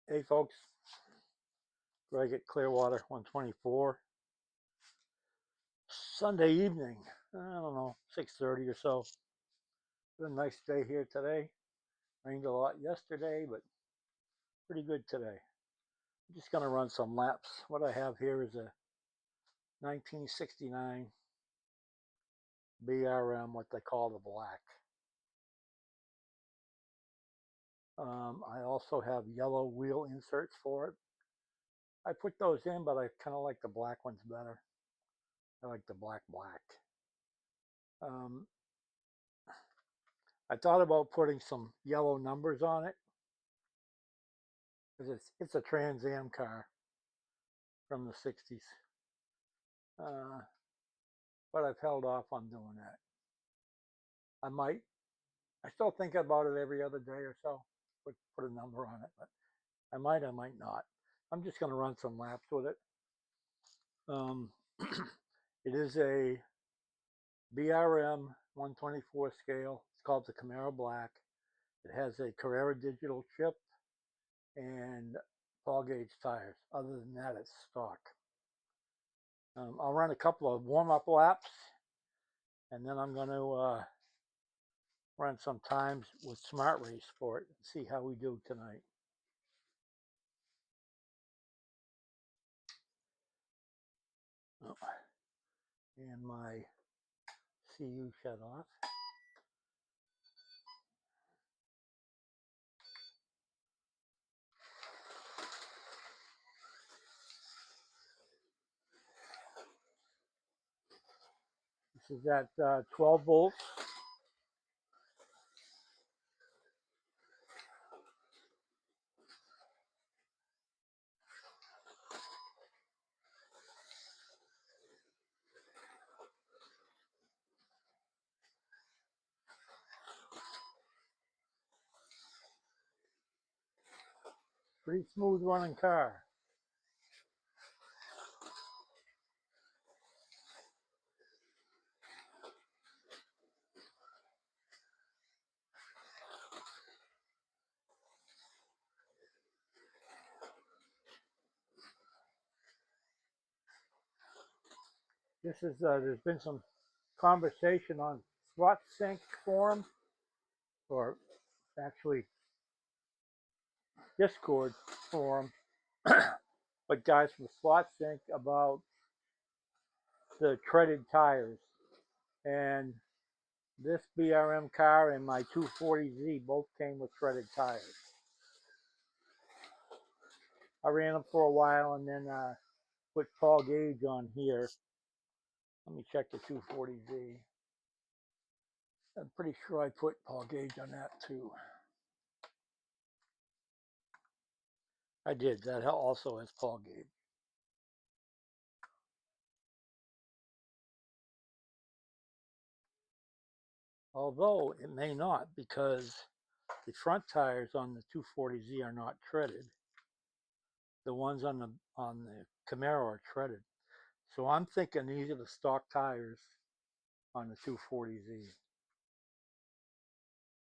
Hey folks, Greg at Clearwater 124. Sunday evening, I don't know, 6:30 or so. Been a nice day here today. Rained a lot yesterday, but pretty good today. I'm just gonna run some laps. What I have here is a 1969 BRM, what they call the black. I also have yellow wheel inserts for it. I put those in, but I kind of like the black ones better. I like the black. Um, I thought about putting some yellow numbers on it because it's a Trans Am car from the 60s. Uh, but I've held off on doing that. I might. I still think about it every other day or so. Put a number on it, but I might not. I'm just going to run some laps with it. Um, it is a BRM 124 scale. It's called the Camaro Black. It has a Carrera digital chip and Paul gauge tires. Other than that, it's stock. I'll run a couple of warm-up laps, and then I'm going to run some times with Smart Race for it and see how we do tonight. Oh, and my CU shut off. This is at 12 volts. Pretty smooth running car. This is there's been some conversation on Slot Sync forum, or actually Discord forum, but guys from Slot Sync about the treaded tires. And this BRM car and my 240Z both came with treaded tires. I ran them for a while and then put Paul gauge on here. Let me check the 240Z. I'm pretty sure I put Paul gauge on that too. I did. That also has Paul gauge. Although it may not, because the front tires on the 240Z are not treaded. The ones on the Camaro are treaded. So I'm thinking these are the stock tires on the 240Z,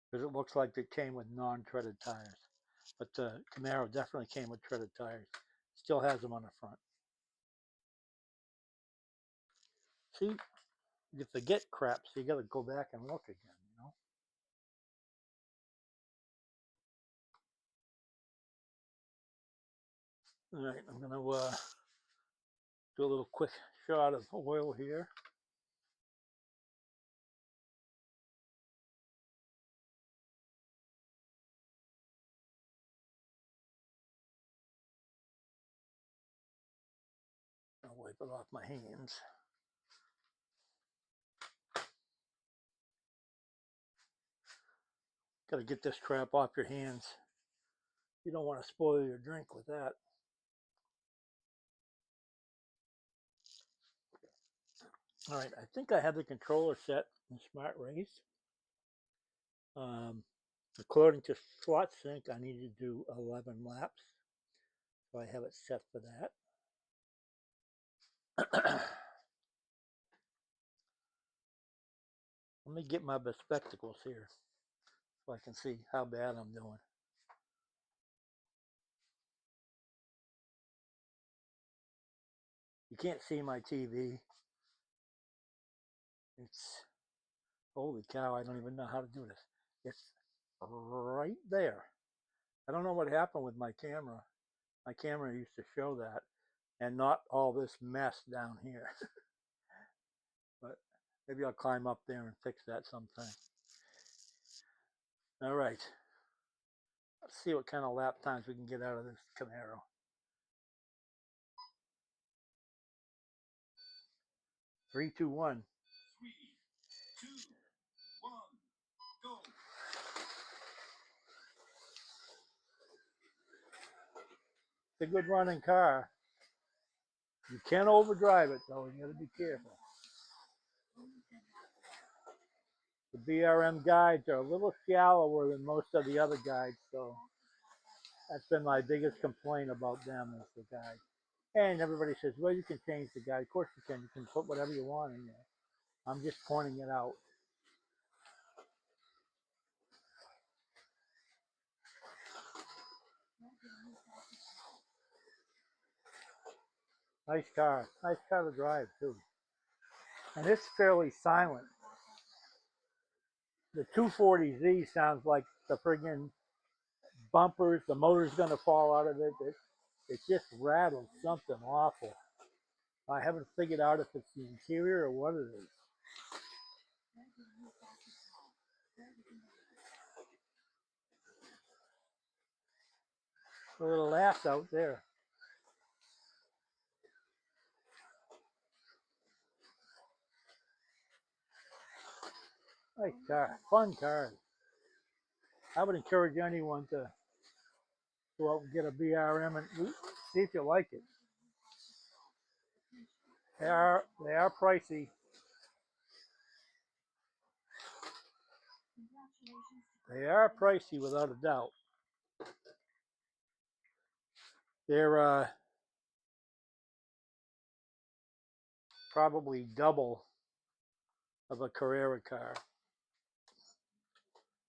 because it looks like they came with non-treaded tires. But the Camaro definitely came with treaded tires. Still has them on the front. See, you forget crap, so you got to go back and look again, you know? All right, I'm going to do a little quick shot of oil here. I'll wipe it off my hands. Got to get this crap off your hands. You don't want to spoil your drink with that. All right, I think I have the controller set in Smart Race. According to Slot Sync, I need to do 11 laps, so I have it set for that. Let me get my spectacles here so I can see how bad I'm doing. can't see my TV. It's, holy cow, I don't even know how to do this. It's right there. I don't know what happened with my camera. My camera used to show that and not all this mess down here. But maybe I'll climb up there and fix that sometime. All right. Let's see what kind of lap times we can get out of this Camaro. 3, 2, 1. 3, 2, 1, go. It's a good running car. You can't overdrive it though. You got to be careful. The BRM guides are a little shallower than most of the other guides, so that's been my biggest complaint about them is the guide. And everybody says, well, you can change the guide. Of course you can. You can put whatever you want in there. I'm just pointing it out. Nice car. Nice car to drive, too. And it's fairly silent. The 240Z sounds like the friggin' bumpers, the motor's going to fall out of it. It just rattles something awful. I haven't figured out if it's the interior or what it is. A little ass out there. Nice car. Fun cars. I would encourage anyone to go out and get a BRM and see if you like it. They are pricey. They are pricey without a doubt. They're probably double of a Carrera car,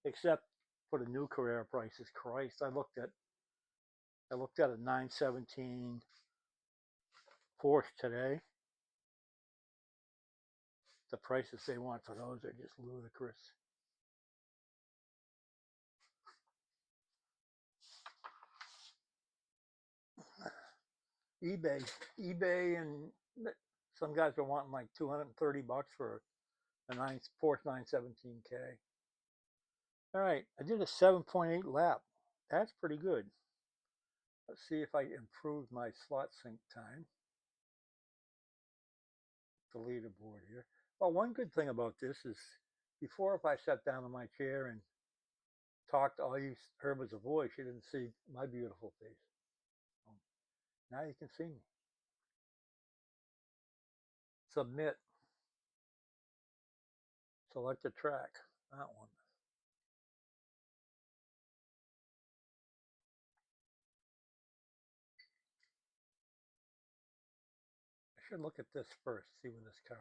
except for the new Carrera prices. Christ, I looked at a 917 Porsche today. The prices they want for those are just ludicrous. eBay, and some guys are wanting like $230 for a Porsche 917K. All right, I did a 7.8 lap. That's pretty good. Let's see if I improve my slot sync time. The leaderboard here. Well, one good thing about this is before, if I sat down in my chair and talked, all you heard was a voice. You didn't see my beautiful face. Now you can see me. Submit. Select a track. That one. I should look at this first, see where this car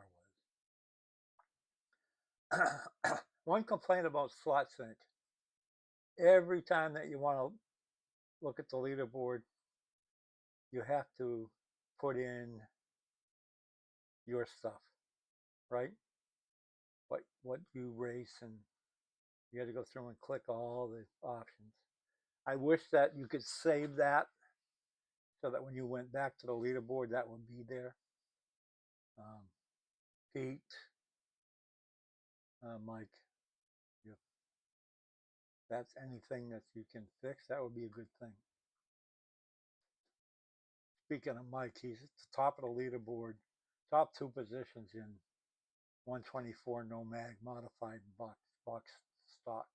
was. One complaint about slot sync. Every time that you want to look at the leaderboard, you have to put in your stuff, right? What you race, and you had to go through and click all the options. I wish that you could save that so that when you went back to the leaderboard, that would be there. Pete, Mike, if that's anything that you can fix, that would be a good thing. Speaking of Mike, he's at the top of the leaderboard, top 2 positions in 124 No Mag modified box stock.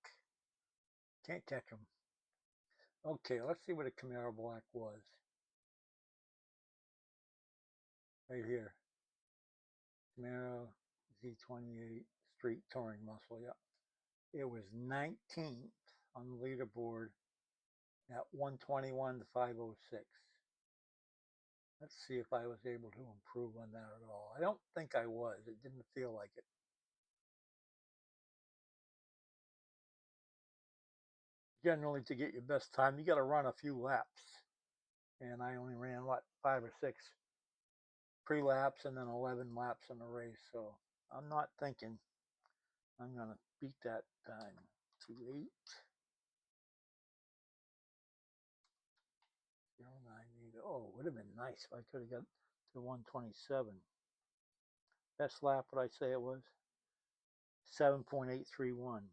Can't catch him. Okay, let's see what a Camaro Black was. Right here. Camaro Z28 Street Touring Muscle. Yep. It was 19th on the leaderboard at 121 to 506. Let's see if I was able to improve on that at all. I don't think I was. It didn't feel like it. Generally, to get your best time, you got to run a few laps. And I only ran, what, 5 or 6 pre-laps and then 11 laps in the race. So I'm not thinking I'm going to beat that time. 2:08. 0.98. Oh, would have been nice if I could have got to 127. Best lap, what I say it was? 7.831.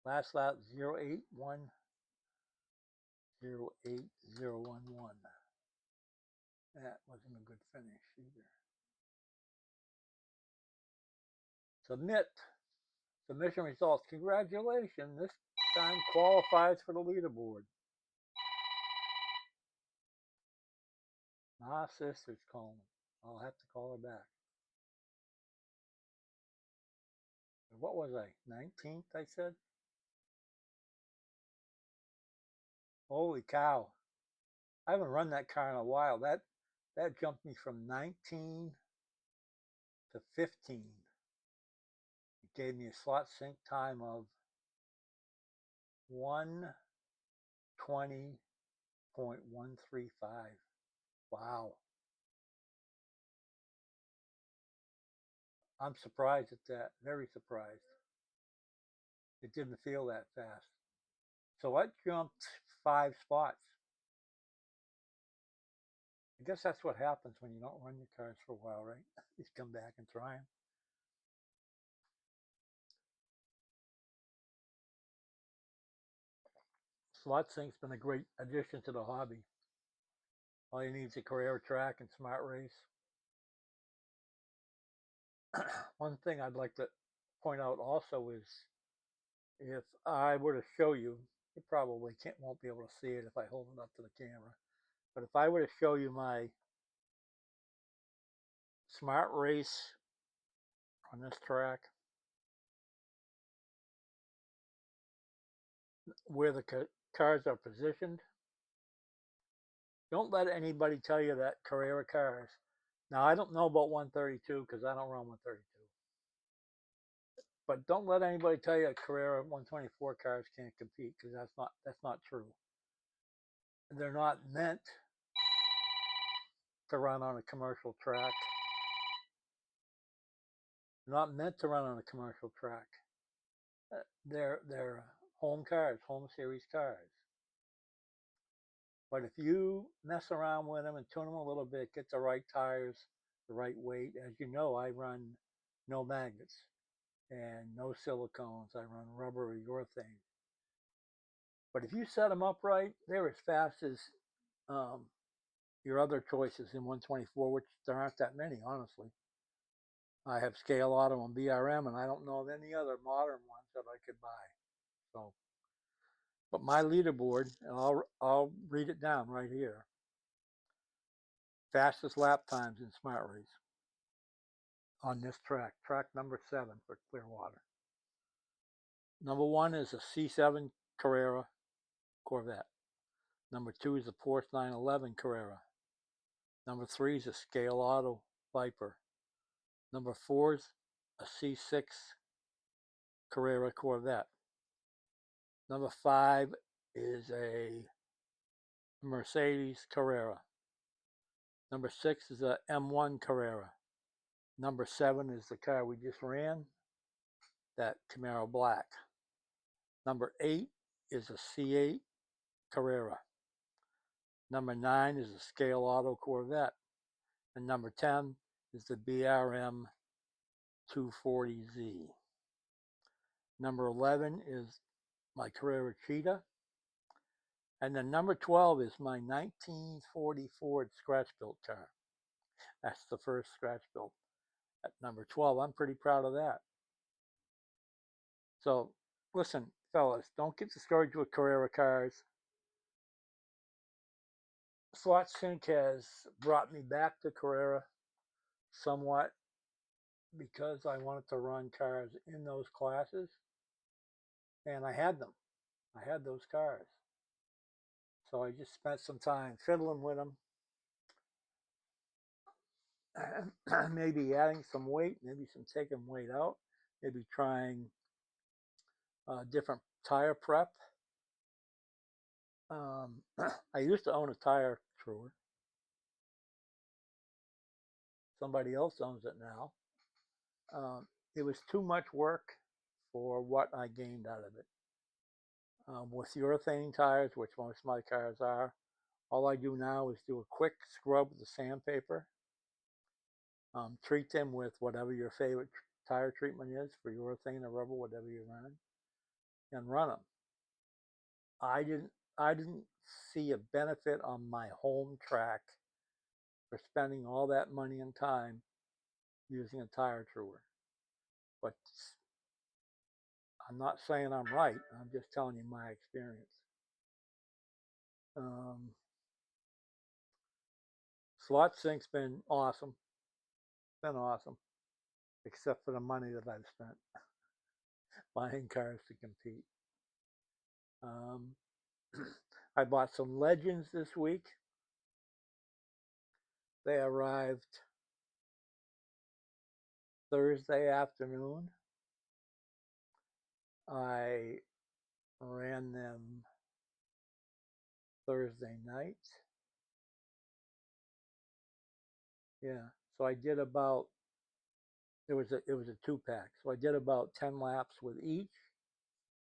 Last lap 0.81. 0.8011. That wasn't a good finish either. Submit. Submission results. Congratulations. This time qualifies for the leaderboard. My sister's calling. I'll have to call her back. What was I? 19th, I said? Holy cow. I haven't run that car in a while. That jumped me from 19 to 15. It gave me a slot sync time of 1:20.135. Wow. I'm surprised at that. Very surprised. It didn't feel that fast. So I jumped 5 spots. I guess that's what happens when you don't run your cars for a while, right? You come back and try them. Slot Sync's been a great addition to the hobby. All you need is a Carrera track and Smart Race. One thing I'd like to point out also is if I were to show you, you probably won't be able to see it if I hold it up to the camera, but if I were to show you my Smart Race on this track, where the cars are positioned, don't let anybody tell you that Carrera cars. Now, I don't know about 132 because I don't run 132. But don't let anybody tell you Carrera 124 cars can't compete because that's not true. They're not meant to run on a commercial track. They're not meant to run on a commercial track. They're home cars, home series cars. But if you mess around with them and tune them a little bit, get the right tires, the right weight. As you know, I run no magnets and no silicones. I run rubber or urethane. But if you set them up right, they're as fast as your other choices in 124, which there aren't that many, honestly. I have Scale Auto and BRM, and I don't know of any other modern ones that I could buy. So, but my leaderboard, and I'll read it down right here. Fastest lap times in Smart Race on this track number 7 for Clearwater. Number 1 is a C7 Carrera Corvette. Number 2 is a Porsche 911 Carrera. Number 3 is a Scale Auto Viper. Number 4 is a C6 Carrera Corvette. Number 5 is a Mercedes Carrera. Number 6 is a M1 Carrera. Number 7 is the car we just ran, that Camaro Black. Number 8 is a C8 Carrera. Number 9 is a Scale Auto Corvette. And number 10 is the BRM 240Z. Number 11 is my Carrera Cheetah. And then number 12 is my 1940 Ford scratch-built car. That's the first scratch-built at number 12. I'm pretty proud of that. So, listen, fellas, don't get discouraged with Carrera cars. Slot Sync has brought me back to Carrera somewhat because I wanted to run cars in those classes. And I had them. I had those cars. So I just spent some time fiddling with them. Maybe adding some weight, maybe some taking weight out, maybe trying different tire prep. I used to own a tire truer. Somebody else owns it now. Um, it was too much work for what I gained out of it. With urethane tires, which most of my cars are, all I do now is do a quick scrub with the sandpaper, treat them with whatever your favorite tire treatment is for urethane or rubber, whatever you're running, and run them. I didn't I didn't see a benefit on my home track for spending all that money and time using a tire truer. But I'm not saying I'm right. I'm just telling you my experience. Um, Slot Sync's been awesome. Been awesome, except for the money that I've spent buying cars to compete. Um, I bought some Legends this week. They arrived Thursday afternoon. I ran them Thursday night. Yeah, so I did about it was a 2 pack. So I did about 10 laps with each,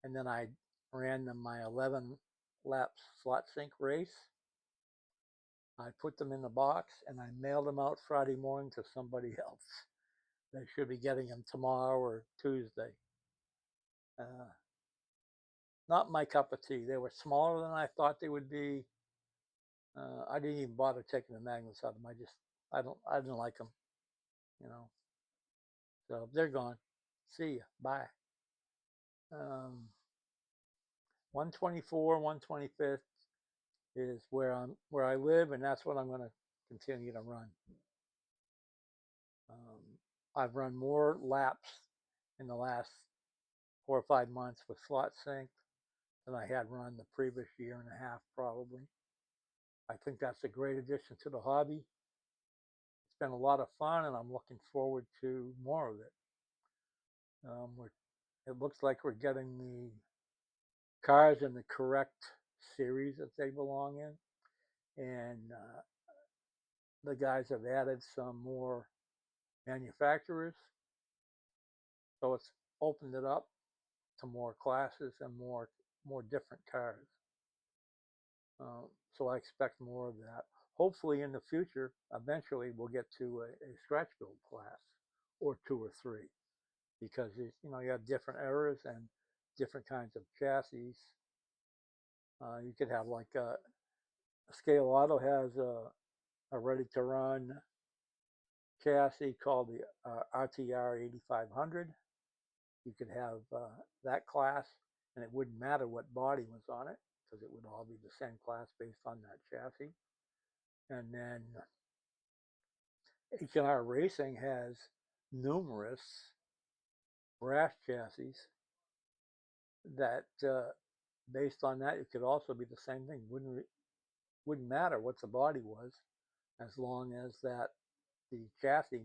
and then I ran them my 11 laps slot sync race. I put them in the box and I mailed them out Friday morning to somebody else. They should be getting them tomorrow or Tuesday. Uh, Not my cup of tea. They were smaller than I thought they would be. I didn't even bother taking the magnets out of them. I didn't like them, you know. So they're gone. See ya. Bye. Um, 124, 125th is where I live, and that's what I'm going to continue to run. I've run more laps in the last 4 or 5 months with slot sync than I had run the previous year and a half, probably. I think that's a great addition to the hobby. It's been a lot of fun, and I'm looking forward to more of it. It looks like we're getting the cars in the correct series that they belong in, and the guys have added some more manufacturers, so it's opened it up to more classes and more different cars. So I expect more of that. Hopefully, in the future, eventually, we'll get to a scratch build class or two or three, because you have different eras and different kinds of chassis. You could have like Scale Auto has a ready to run chassis called the RTR 8500. You could have that class, and it wouldn't matter what body was on it because it would all be the same class based on that chassis. And then H&R Racing has numerous brass chassis that, based on that, it could also be the same thing. Wouldn't matter what the body was, as long as that the chassis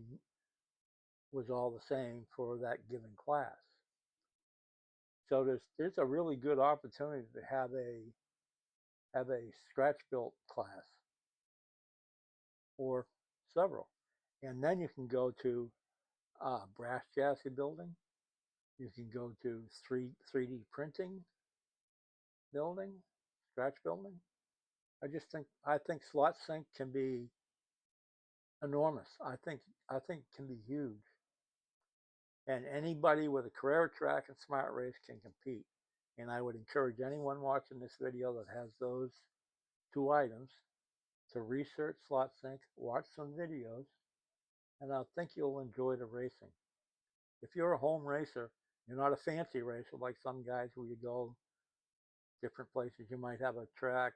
was all the same for that given class. So there's a really good opportunity to have a scratch built class or several, and then you can go to brass chassis building. You can go to 3D printing building, scratch building. I think slot sync can be enormous. I think it can be huge, and anybody with a Carrera Track and Smart Race can compete. And I would encourage anyone watching this video that has those two items to research slot sync, watch some videos, and I think you'll enjoy the racing. If you're a home racer, you're not a fancy racer like some guys where you go different places. You might have a track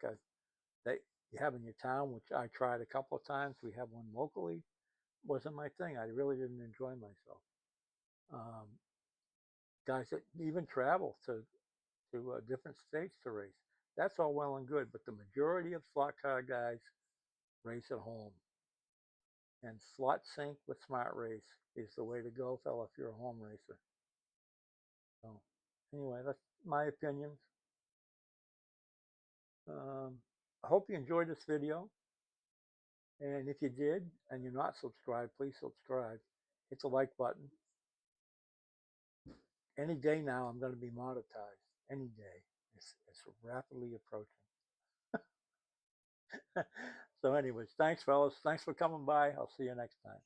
that you have in your town, which I tried a couple of times. We have one locally. Wasn't my thing. I really didn't enjoy myself. Um, Guys that even travel to different states to race. That's all well and good, but the majority of slot car guys race at home. And slot sync with smart race is the way to go, fella, if you're a home racer. So, anyway, that's my opinions. I hope you enjoyed this video. And if you did and you're not subscribed, please subscribe. Hit the like button. Any day now, I'm going to be monetized. Any day. It's rapidly approaching. So anyways, thanks, fellas. Thanks for coming by. I'll see you next time.